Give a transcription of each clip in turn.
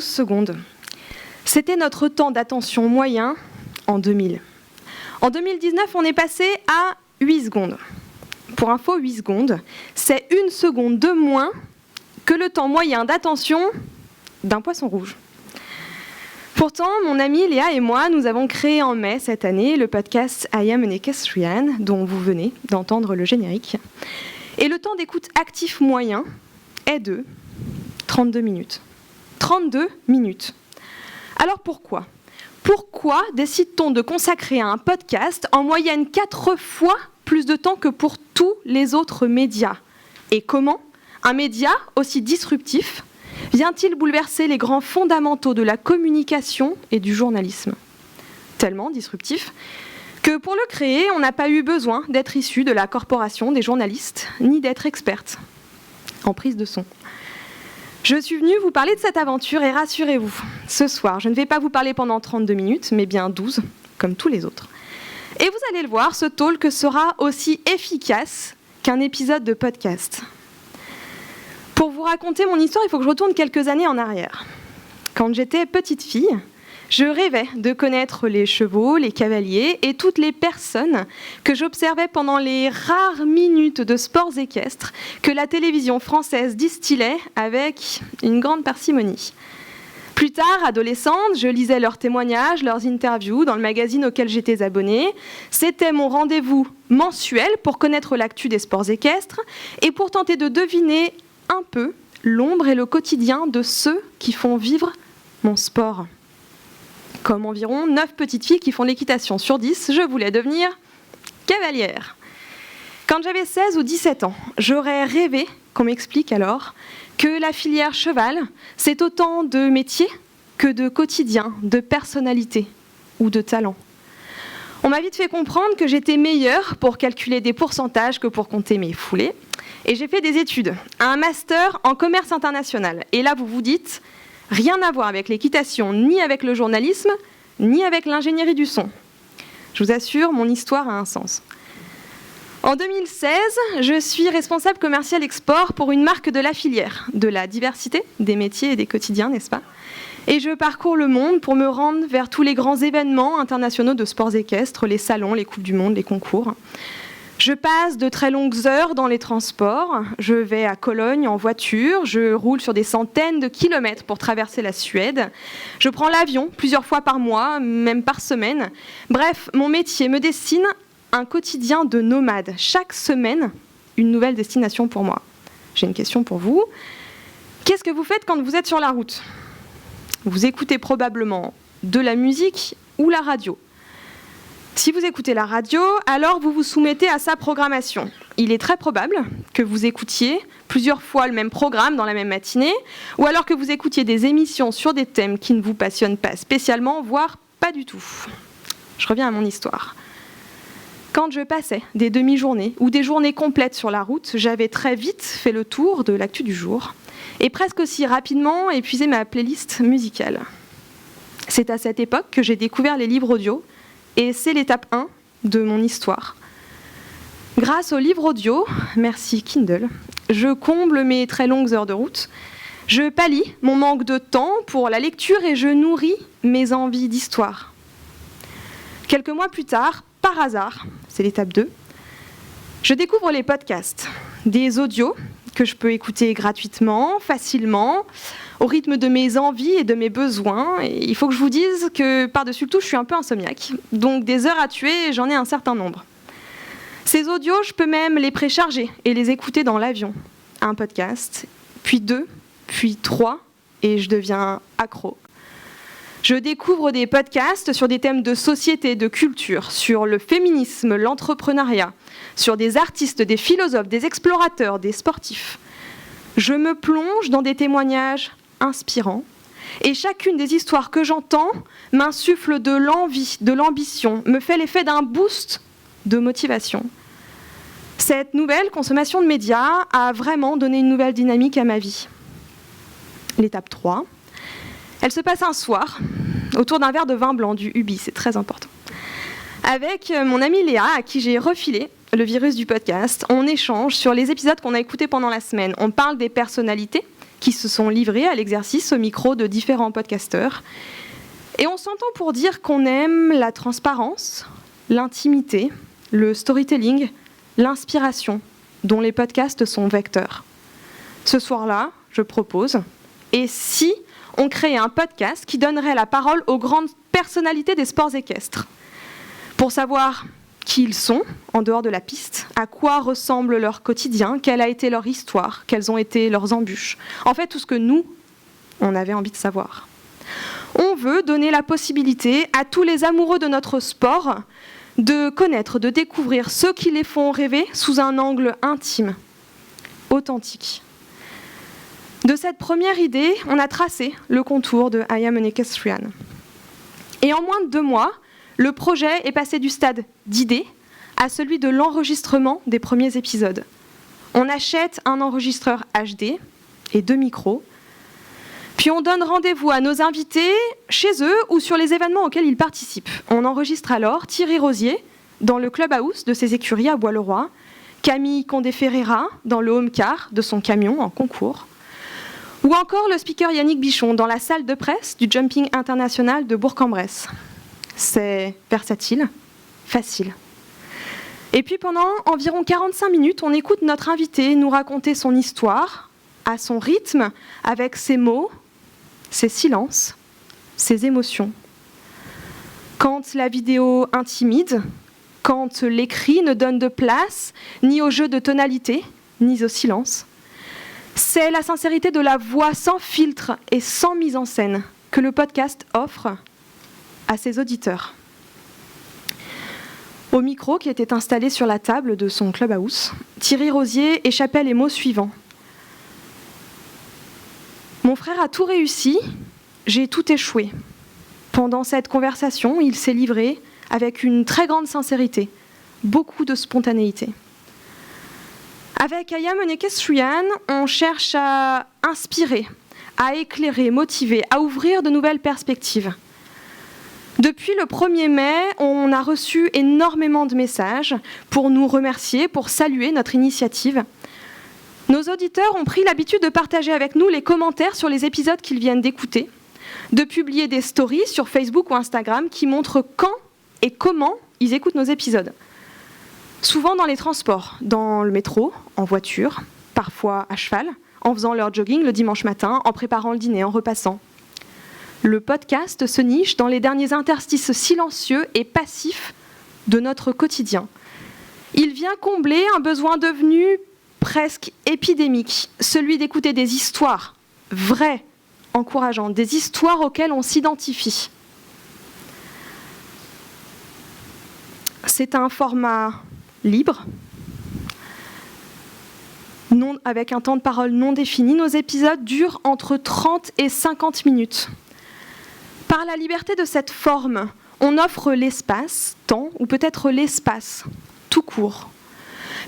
Secondes. C'était notre temps d'attention moyen en 2000. En 2019, on est passé à 8 secondes. Pour info, 8 secondes, c'est 1 seconde de moins que le temps moyen d'attention d'un poisson rouge. Pourtant, mon amie Léa et moi, nous avons créé en mai cette année le podcast I Am an Equestrian, dont vous venez d'entendre le générique. Et le temps d'écoute actif moyen est de 32 minutes. 32 minutes. Alors pourquoi ? Pourquoi décide-t-on de consacrer à un podcast en moyenne 4 fois plus de temps que pour tous les autres médias ? Et comment un média aussi disruptif vient-il bouleverser les grands fondamentaux de la communication et du journalisme ? Tellement disruptif que pour le créer, on n'a pas eu besoin d'être issu de la corporation des journalistes, ni d'être experte en prise de son. Je suis venue vous parler de cette aventure et rassurez-vous, ce soir, je ne vais pas vous parler pendant 32 minutes, mais bien 12, comme tous les autres. Et vous allez le voir, ce talk sera aussi efficace qu'un épisode de podcast. Pour vous raconter mon histoire, il faut que je retourne quelques années en arrière. Quand j'étais petite fille, je rêvais de connaître les chevaux, les cavaliers et toutes les personnes que j'observais pendant les rares minutes de sports équestres que la télévision française distillait avec une grande parcimonie. Plus tard, adolescente, je lisais leurs témoignages, leurs interviews dans le magazine auquel j'étais abonnée. C'était mon rendez-vous mensuel pour connaître l'actu des sports équestres et pour tenter de deviner un peu l'ombre et le quotidien de ceux qui font vivre mon sport. Comme environ 9 petites filles qui font l'équitation sur 10, je voulais devenir cavalière. Quand j'avais 16 ou 17 ans, j'aurais rêvé qu'on m'explique alors que la filière cheval, c'est autant de métier que de quotidien, de personnalité ou de talent. On m'a vite fait comprendre que j'étais meilleure pour calculer des pourcentages que pour compter mes foulées. Et j'ai fait des études, un master en commerce international. Et là, vous vous dites... Rien à voir avec l'équitation, ni avec le journalisme, ni avec l'ingénierie du son. Je vous assure, mon histoire a un sens. En 2016, je suis responsable commercial export pour une marque de la filière, de la diversité des métiers et des quotidiens, n'est-ce pas ? Et je parcours le monde pour me rendre vers tous les grands événements internationaux de sports équestres, les salons, les coupes du monde, les concours. Je passe de très longues heures dans les transports, je vais à Cologne en voiture, je roule sur des centaines de kilomètres pour traverser la Suède, je prends l'avion plusieurs fois par mois, même par semaine. Bref, mon métier me dessine un quotidien de nomade. Chaque semaine, une nouvelle destination pour moi. J'ai une question pour vous. Qu'est-ce que vous faites quand vous êtes sur la route ? Vous écoutez probablement de la musique ou la radio. Si vous écoutez la radio, alors vous vous soumettez à sa programmation. Il est très probable que vous écoutiez plusieurs fois le même programme dans la même matinée, ou alors que vous écoutiez des émissions sur des thèmes qui ne vous passionnent pas spécialement, voire pas du tout. Je reviens à mon histoire. Quand je passais des demi-journées ou des journées complètes sur la route, j'avais très vite fait le tour de l'actu du jour, et presque aussi rapidement épuisé ma playlist musicale. C'est à cette époque que j'ai découvert les livres audio, et c'est l'étape 1 de mon histoire. Grâce aux livres audio, merci Kindle, je comble mes très longues heures de route, je pallie mon manque de temps pour la lecture et je nourris mes envies d'histoire. Quelques mois plus tard, par hasard, c'est l'étape 2, je découvre les podcasts, des audios que je peux écouter gratuitement, facilement, au rythme de mes envies et de mes besoins. Et il faut que je vous dise que par-dessus le tout, je suis un peu insomniaque. Donc des heures à tuer, j'en ai un certain nombre. Ces audios, je peux même les précharger et les écouter dans l'avion. Un podcast, puis 2, puis 3, et je deviens accro. Je découvre des podcasts sur des thèmes de société, de culture, sur le féminisme, l'entrepreneuriat, sur des artistes, des philosophes, des explorateurs, des sportifs. Je me plonge dans des témoignages inspirants et chacune des histoires que j'entends m'insuffle de l'envie, de l'ambition, me fait l'effet d'un boost de motivation. Cette nouvelle consommation de médias a vraiment donné une nouvelle dynamique à ma vie. L'étape 3, elle se passe un soir, autour d'un verre de vin blanc du Ubi, c'est très important. Avec mon amie Léa, à qui j'ai refilé le virus du podcast, on échange sur les épisodes qu'on a écoutés pendant la semaine. On parle des personnalités qui se sont livrées à l'exercice au micro de différents podcasteurs. Et on s'entend pour dire qu'on aime la transparence, l'intimité, le storytelling, l'inspiration dont les podcasts sont vecteurs. Ce soir-là, je propose, et si on créait un podcast qui donnerait la parole aux grandes personnalités des sports équestres, pour savoir qui ils sont en dehors de la piste, à quoi ressemble leur quotidien, quelle a été leur histoire, quelles ont été leurs embûches. En fait, tout ce que nous, on avait envie de savoir. On veut donner la possibilité à tous les amoureux de notre sport de connaître, de découvrir ceux qui les font rêver sous un angle intime, authentique. De cette première idée, on a tracé le contour de I Am an Equestrian. Et en moins de 2 mois, le projet est passé du stade d'idée à celui de l'enregistrement des premiers épisodes. On achète un enregistreur HD et 2 micros, puis on donne rendez-vous à nos invités chez eux ou sur les événements auxquels ils participent. On enregistre alors Thierry Rosier dans le clubhouse de ses écuries à Bois-le-Roi, Camille Condé-Ferreira dans le home car de son camion en concours, ou encore le speaker Yannick Bichon dans la salle de presse du Jumping International de Bourg-en-Bresse. C'est versatile, facile. Et puis pendant environ 45 minutes, on écoute notre invité nous raconter son histoire, à son rythme, avec ses mots, ses silences, ses émotions. Quand la vidéo intimide, quand l'écrit ne donne de place ni au jeu de tonalité, ni au silence, c'est la sincérité de la voix sans filtre et sans mise en scène que le podcast offre à ses auditeurs. Au micro qui était installé sur la table de son clubhouse, Thierry Rosier échappait les mots suivants. Mon frère a tout réussi, j'ai tout échoué. Pendant cette conversation, il s'est livré avec une très grande sincérité, beaucoup de spontanéité. Avec I Am an Equestrian, on cherche à inspirer, à éclairer, motiver, à ouvrir de nouvelles perspectives. Depuis le 1er mai, on a reçu énormément de messages pour nous remercier, pour saluer notre initiative. Nos auditeurs ont pris l'habitude de partager avec nous les commentaires sur les épisodes qu'ils viennent d'écouter, de publier des stories sur Facebook ou Instagram qui montrent quand et comment ils écoutent nos épisodes. Souvent dans les transports, dans le métro, en voiture, parfois à cheval, en faisant leur jogging le dimanche matin, en préparant le dîner, en repassant. Le podcast se niche dans les derniers interstices silencieux et passifs de notre quotidien. Il vient combler un besoin devenu presque épidémique, celui d'écouter des histoires vraies, encourageantes, des histoires auxquelles on s'identifie. C'est un format libre, avec un temps de parole non défini. Nos épisodes durent entre 30 et 50 minutes. Par la liberté de cette forme, on offre l'espace, temps, ou peut-être l'espace, tout court,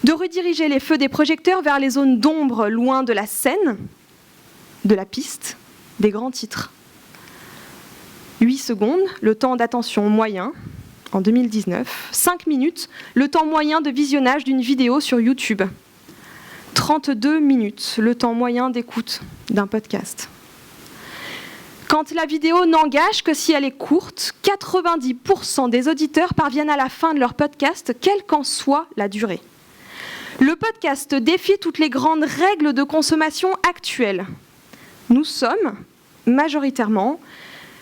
de rediriger les feux des projecteurs vers les zones d'ombre loin de la scène, de la piste, des grands titres. 8 secondes, le temps d'attention moyen, en 2019. 5 minutes, le temps moyen de visionnage d'une vidéo sur YouTube. 32 minutes, le temps moyen d'écoute d'un podcast. Quand la vidéo n'engage que si elle est courte, 90% des auditeurs parviennent à la fin de leur podcast, quelle qu'en soit la durée. Le podcast défie toutes les grandes règles de consommation actuelles. Nous sommes, majoritairement,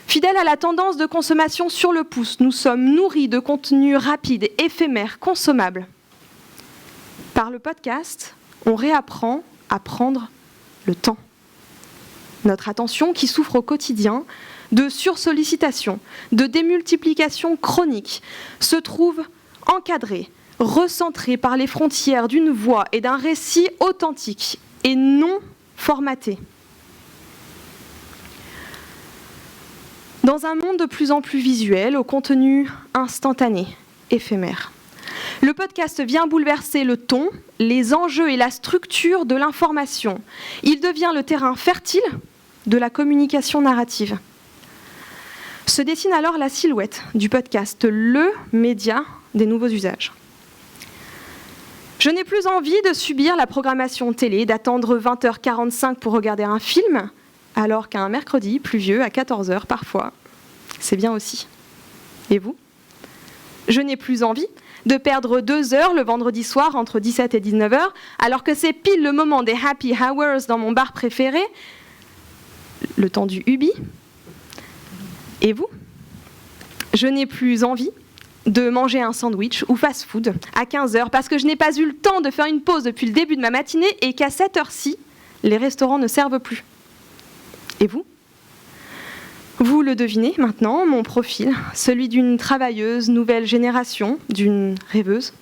fidèles à la tendance de consommation sur le pouce. Nous sommes nourris de contenus rapides, éphémères, consommables. Par le podcast, on réapprend à prendre le temps. Notre attention qui souffre au quotidien de sursollicitation, de démultiplication chronique, se trouve encadrée, recentrée par les frontières d'une voix et d'un récit authentique et non formaté. Dans un monde de plus en plus visuel, au contenu instantané, éphémère, Le podcast vient bouleverser le ton, les enjeux et la structure de l'information. Il devient le terrain fertile de la communication narrative. Se dessine alors la silhouette du podcast, le média des nouveaux usages. Je n'ai plus envie de subir la programmation télé, d'attendre 20h45 pour regarder un film, alors qu'un mercredi pluvieux à 14h parfois, c'est bien aussi. Et vous ? Je n'ai plus envie de perdre 2 heures le vendredi soir entre 17 et 19h, alors que c'est pile le moment des happy hours dans mon bar préféré, le temps du Ubi. Et vous ? Je n'ai plus envie de manger un sandwich ou fast-food à 15h parce que je n'ai pas eu le temps de faire une pause depuis le début de ma matinée et qu'à cette heure-ci, les restaurants ne servent plus. Et vous ? Vous le devinez maintenant, mon profil, celui d'une travailleuse nouvelle génération, d'une rêveuse,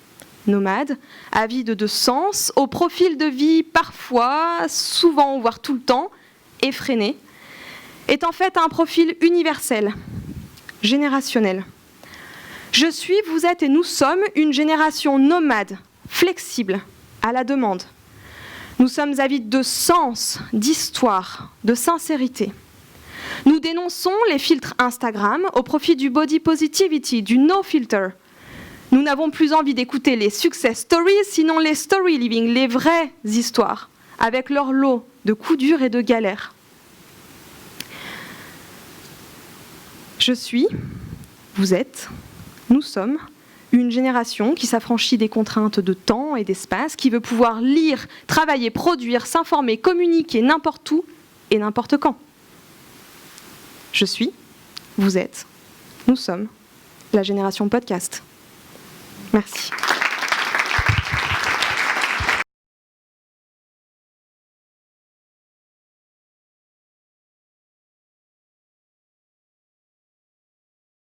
nomade, avide de sens, au profil de vie parfois, souvent, voire tout le temps, effréné, est en fait un profil universel, générationnel. Je suis, vous êtes et nous sommes une génération nomade, flexible, à la demande. Nous sommes avides de sens, d'histoire, de sincérité. Nous dénonçons les filtres Instagram au profit du body positivity, du no filter. Nous n'avons plus envie d'écouter les success stories, sinon les story living, les vraies histoires, avec leur lot de coups durs et de galères. Je suis, vous êtes, nous sommes une génération qui s'affranchit des contraintes de temps et d'espace, qui veut pouvoir lire, travailler, produire, s'informer, communiquer n'importe où et n'importe quand. Je suis, vous êtes, nous sommes la génération podcast. Merci.